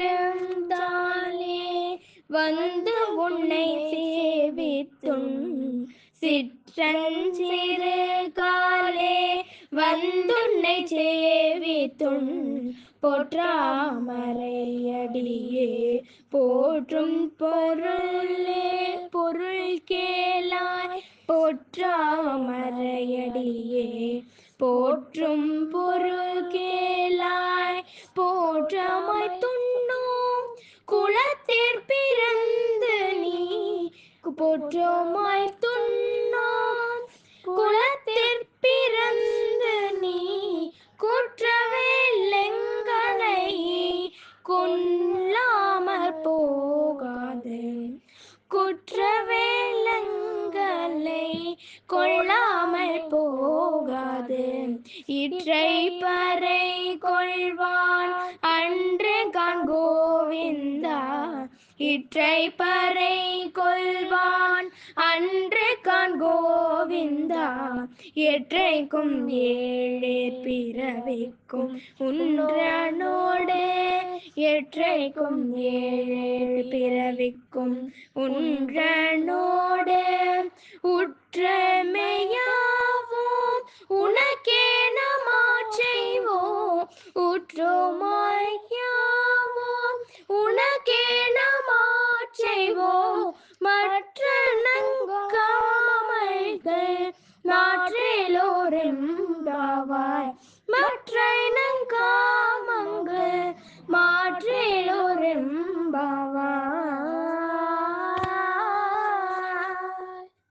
சிற்றஞ்சிருந்தாலே வந்து உன்னை சேவித்தும் சிற்றஞ்சிறு காலே வந்துன்னை சேவித்தும் போற்றாமரையடியே போற்றும் பொருளே பொருள் கேளாய் போற்றாமரையடியே போற்றும் பொருள் கேளாய் போற்றாமாய் துண்ணோம் குளத்திற் பிறந்து நீ போற்றோமாய் துண்ணோம் குளத்திற் பிறந்து நீ குற்றவேலெங்களை கொல்லாமற் போகாது குற்றவேலங்களை கொள்ளாமல் போகாது இற்றை பறை கொள்வான் அன்று காண் கோவிந்தா இற்றை பறை கொள்வான் அன்று காண் கோவிந்தா எற்றைக்கும் ஏழேற் பிறவிக்கும் உன்றனோடு எற்றைக்கும் ஏழேழ் பிறவிக்கும் உன்றனோடு உற்றமையாவோம் உனக்கே நமாச்செய்வோம் உற்றோமாய்யாவோம் உனக்கே நமாச்செய்வோம் மற்ற நங்காமைகள் மாற்றேலோரும்